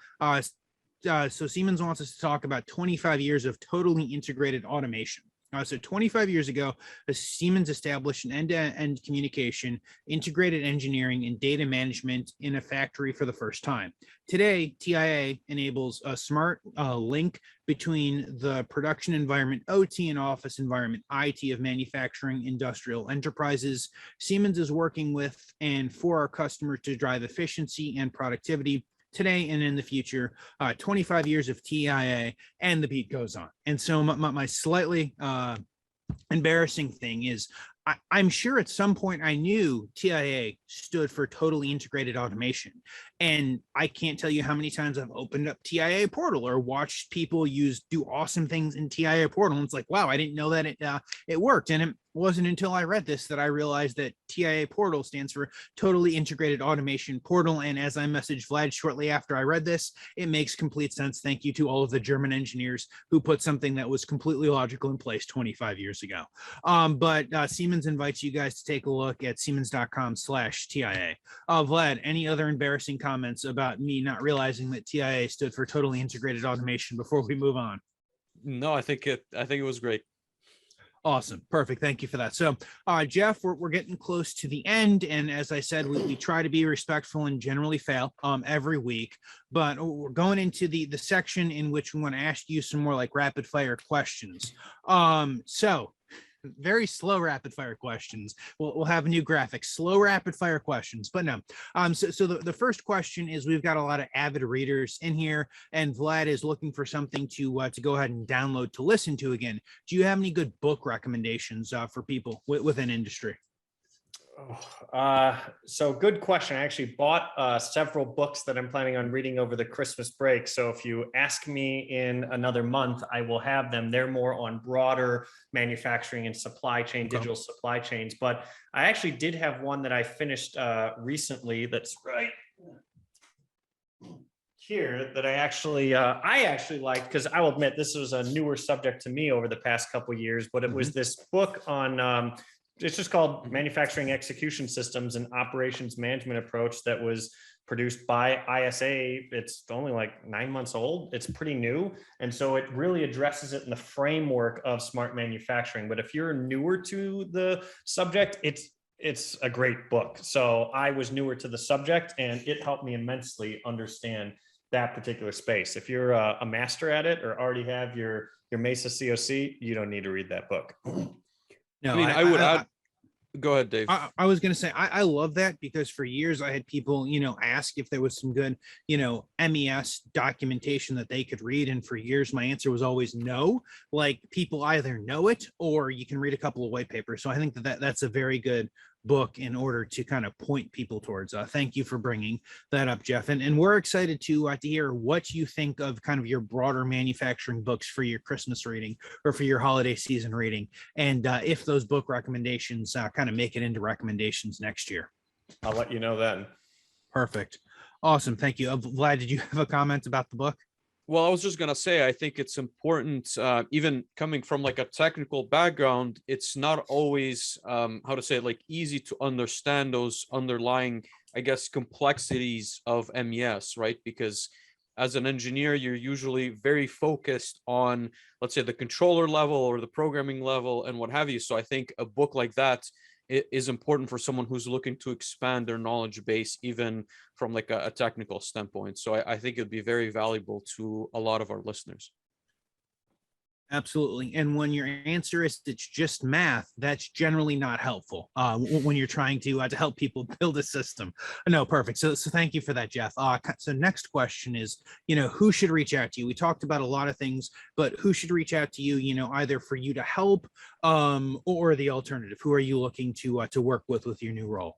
Siemens wants us to talk about 25 years of totally integrated automation. So 25 years ago, Siemens established an end-to-end communication, integrated engineering, and data management in a factory for the first time. Today, TIA enables a smart link between the production environment, OT, and office environment, IT, of manufacturing industrial enterprises. Siemens is working with and for our customers to drive efficiency and productivity today and in the future. 25 years of TIA, and the beat goes on. And so my slightly embarrassing thing is I'm sure at some point I knew TIA stood for totally integrated automation. And I can't tell you how many times I've opened up TIA portal or watched people do awesome things in TIA portal. And it's like, wow, I didn't know that it worked. And it wasn't until I read this that I realized that TIA portal stands for totally integrated automation portal. And as I messaged Vlad shortly after I read this, it makes complete sense. Thank you to all of the German engineers who put something that was completely logical in place 25 years ago. But Siemens invites you guys to take a look at siemens.com/TIA. Vlad, any other embarrassing comments about me not realizing that TIA stood for totally integrated automation before we move on? No, I think it was great. Awesome. Perfect. Thank you for that. So, Jeff, we're getting close to the end. And as I said, we try to be respectful and generally fail every week. But we're going into the section in which we want to ask you some more like rapid fire questions. So very slow rapid fire questions. We'll have new graphics, slow rapid fire questions, but no. So the first question is, we've got a lot of avid readers in here, and Vlad is looking for something to go ahead and download to listen to again. Do you have any good book recommendations for people within industry? So good question. I actually bought several books that I'm planning on reading over the Christmas break. So if you ask me in another month, I will have them. They're more on broader manufacturing and supply chain, digital supply chains. But I actually did have one that I finished recently that's right here that I actually liked, because I will admit this was a newer subject to me over the past couple of years, but it was this book on it's just called Manufacturing Execution Systems and Operations Management Approach, that was produced by ISA. It's only like 9 months old. It's pretty new. And so it really addresses it in the framework of smart manufacturing. But if you're newer to the subject, it's a great book. So I was newer to the subject, and it helped me immensely understand that particular space. If you're a master at it or already have your Mesa COC, you don't need to read that book. No, I mean, I would add. Go ahead, Dave. I was going to say, I love that, because for years I had people, ask if there was some good, MES documentation that they could read. And for years, my answer was always no. Like, people either know it or you can read a couple of white papers. So I think that's a very good book in order to kind of point people towards. Thank you for bringing that up, Jeff. And we're excited to hear what you think of kind of your broader manufacturing books for your Christmas reading or for your holiday season reading. And if those book recommendations kind of make it into recommendations next year. I'll let you know then. Perfect. Awesome. Thank you. Vlad, did you have a comment about the book? Well, I was just gonna say, I think it's important, even coming from like a technical background, it's not always, how to say it, like easy to understand those underlying, I guess, complexities of MES, right? Because as an engineer, you're usually very focused on, let's say, the controller level or the programming level and what have you. So I think a book like that is important for someone who's looking to expand their knowledge base, even from like a technical standpoint. So I think it'd be very valuable to a lot of our listeners. Absolutely. And when your answer is it's just math, that's generally not helpful when you're trying to help people build a system. No, perfect. So thank you for that, Jeff. So next question is, who should reach out to you? We talked about a lot of things, but who should reach out to you, either for you to help or the alternative? Who are you looking to work with your new role?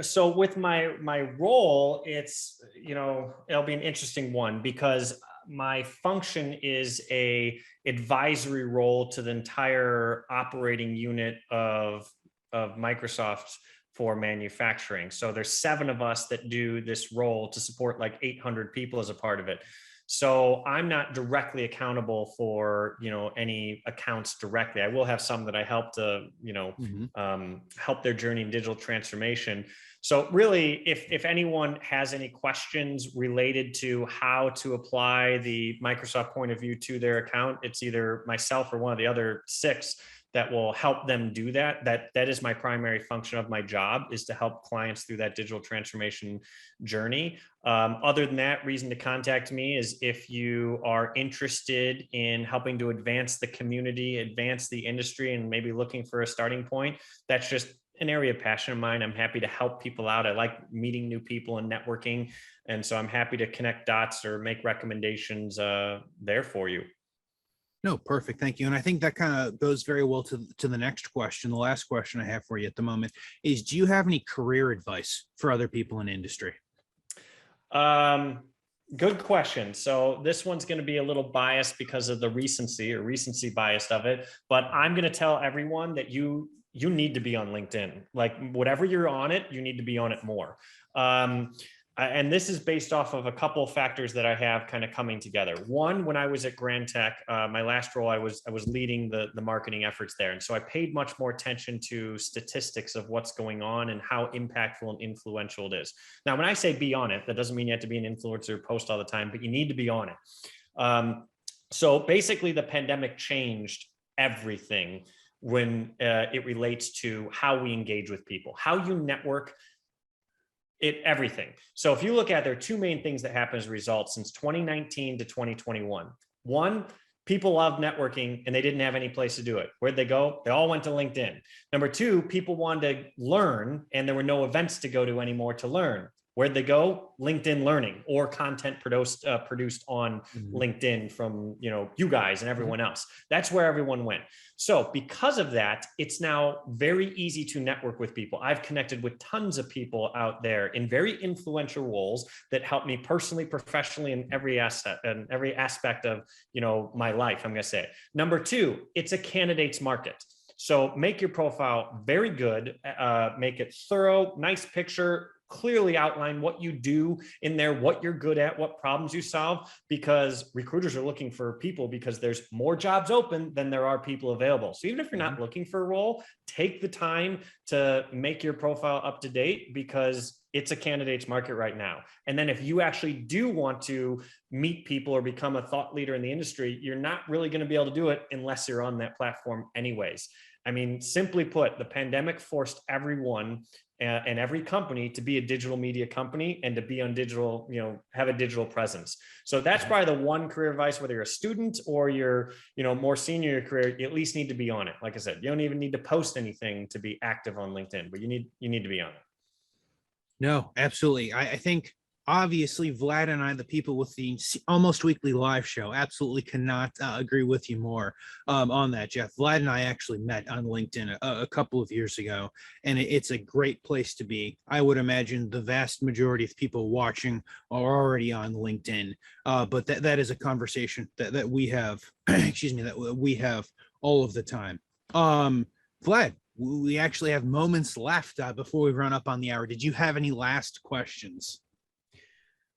So with my role, it's, it'll be an interesting one because my function is a advisory role to the entire operating unit of Microsoft for manufacturing. So there's 7 of us that do this role to support like 800 people as a part of it. So I'm not directly accountable for, any accounts directly. I will have some that I help to, help their journey in digital transformation. So really, if anyone has any questions related to how to apply the Microsoft point of view to their account, it's either myself or one of the other 6 that will help them do that. That is my primary function of my job, is to help clients through that digital transformation journey. Other than that, reason to contact me is if you are interested in helping to advance the community, advance the industry, and maybe looking for a starting point. That's just an area of passion of mine. I'm happy to help people out. I like meeting new people and networking. And so I'm happy to connect dots or make recommendations there for you. No, perfect. Thank you. And I think that kind of goes very well to the next question. The last question I have for you at the moment is, do you have any career advice for other people in industry? Good question. So this one's going to be a little biased because of the recency bias of it. But I'm going to tell everyone that you need to be on LinkedIn. Like whatever you're on it, you need to be on it more. And this is based off of a couple of factors that I have kind of coming together. One, when I was at Grand Tech, my last role, I was leading the marketing efforts there. And so I paid much more attention to statistics of what's going on and how impactful and influential it is. Now, when I say be on it, that doesn't mean you have to be an influencer, post all the time, but you need to be on it. So basically the pandemic changed everything when it relates to how we engage with people, how you network, everything. So if you look at, there are 2 main things that happen as a result since 2019 to 2021. One, people loved networking and they didn't have any place to do it. Where'd they go? They all went to LinkedIn. Number 2, people wanted to learn and there were no events to go to anymore to learn. Where'd they go? LinkedIn Learning or content produced on LinkedIn from you guys and everyone else. That's where everyone went. So because of that, it's now very easy to network with people. I've connected with tons of people out there in very influential roles that help me personally, professionally, in every aspect of my life. I'm going to say. Number 2, it's a candidate's market. So make your profile very good, make it thorough, nice picture. Clearly outline what you do in there, what you're good at, what problems you solve, because recruiters are looking for people because there's more jobs open than there are people available. So even if you're not looking for a role, take the time to make your profile up to date because it's a candidate's market right now. And then if you actually do want to meet people or become a thought leader in the industry, you're not really going to be able to do it unless you're on that platform anyways. I mean, simply put, the pandemic forced everyone and every company to be a digital media company and to be on digital, have a digital presence. So that's probably the one career advice, whether you're a student or you're, more senior in your career, you at least need to be on it. Like I said, you don't even need to post anything to be active on LinkedIn, but you need to be on it. No, absolutely. I think obviously Vlad and I, the people with the almost weekly live show, absolutely cannot agree with you more on that, Jeff. Vlad and I actually met on LinkedIn a couple of years ago, and it's a great place to be. I would imagine the vast majority of people watching are already on LinkedIn, but that is a conversation that we have, excuse me, that we have all of the time. Vlad, we actually have moments left before we run up on the hour. Did you have any last questions?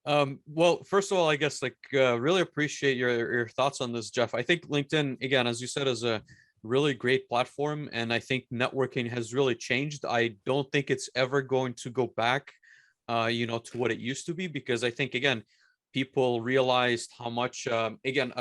Well, first of all, I guess really appreciate your thoughts on this, Jeff. I think LinkedIn, again, as you said, is a really great platform, and I think networking has really changed. I don't think it's ever going to go back, to what it used to be, because I think, again, people realized how much, again,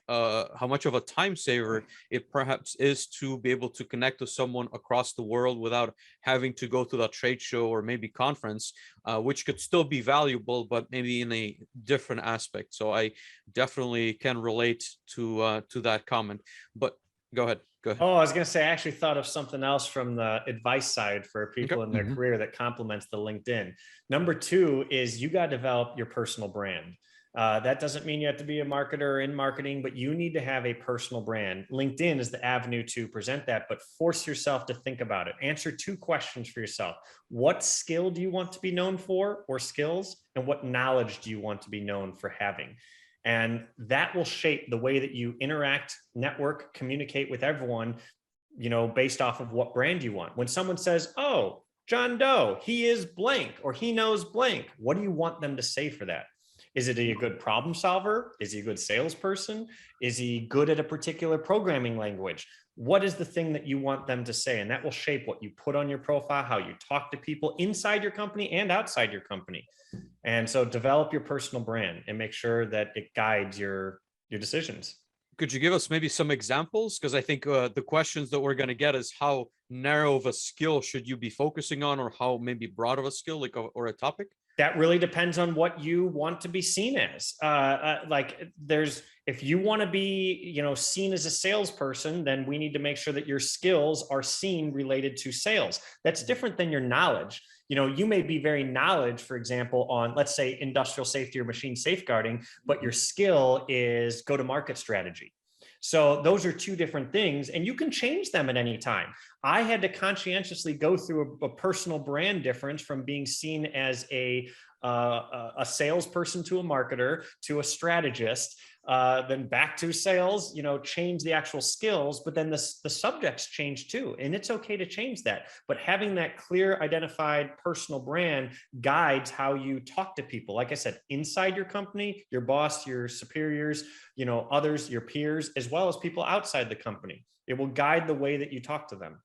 how much of a time saver it perhaps is to be able to connect with someone across the world without having to go to that trade show or maybe conference, which could still be valuable, but maybe in a different aspect. So I definitely can relate to that comment. But go ahead. Go ahead. Oh, I was going to say, I actually thought of something else from the advice side for people in their career that complements the LinkedIn. Number two is you got to develop your personal brand. That doesn't mean you have to be a marketer in marketing, but you need to have a personal brand. LinkedIn is the avenue to present that, but force yourself to think about it. Answer two questions for yourself. What skill do you want to be known for, or skills? And what knowledge do you want to be known for having? And that will shape the way that you interact, network, communicate with everyone, based off of what brand you want. When someone says, oh, John Doe, he is blank, or he knows blank, what do you want them to say for that? Is it a good problem solver? Is he a good salesperson? Is he good at a particular programming language? What is the thing that you want them to say? And that will shape what you put on your profile, how you talk to people inside your company and outside your company. And so develop your personal brand and make sure that it guides your decisions. Could you give us maybe some examples? Because I think the questions that we're going to get is how narrow of a skill should you be focusing on, or how maybe broad of a skill, or a topic? That really depends on what you want to be seen as. If you want to be, seen as a salesperson, then we need to make sure that your skills are seen related to sales. That's different than your knowledge. You may be very knowledge, for example, on, let's say, industrial safety or machine safeguarding, but your skill is go-to-market strategy. So those are two different things, and you can change them at any time. I had to conscientiously go through a personal brand difference from being seen as a salesperson to a marketer to a strategist, then back to sales, change the actual skills, but then the subjects change too. And it's okay to change that. But having that clear, identified personal brand guides how you talk to people. Like I said, inside your company, your boss, your superiors, others, your peers, as well as people outside the company. It will guide the way that you talk to them.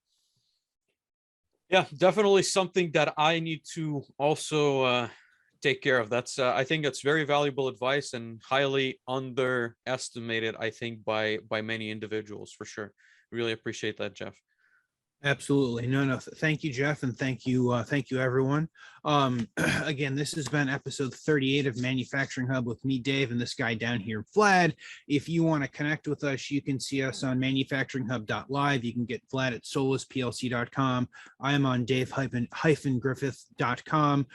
Yeah, definitely something that I need to also take care of. I think that's very valuable advice and highly underestimated, I think, by many individuals, for sure. Really appreciate that, Jeff. Absolutely. No. Thank you, Jeff. And thank you, everyone. Again, this has been episode 38 of Manufacturing Hub with me, Dave, and this guy down here, Vlad. If you want to connect with us, you can see us on manufacturinghub.live. You can get Vlad at solusplc.com. I'm on dave-griffith.com.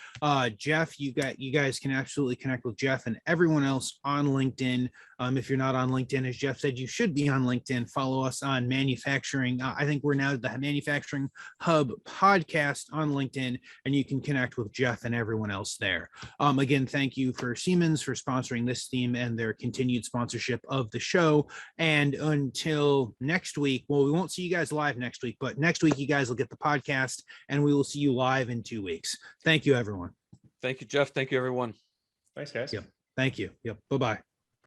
Jeff, you guys can absolutely connect with Jeff and everyone else on LinkedIn. If you're not on LinkedIn, as Jeff said, you should be on LinkedIn. Follow us on manufacturing. I think we're now the Manufacturing Hub podcast on LinkedIn, and you can connect with Jeff and everyone else there. Again, thank you for Siemens for sponsoring this theme and their continued sponsorship of the show. And until next week, well, we won't see you guys live next week, but next week you guys will get the podcast, and we will see you live in 2 weeks. Thank you, everyone. Thank you, Jeff. Thank you, everyone. Thanks, guys. Yep. Thank you. Yep. Bye-bye.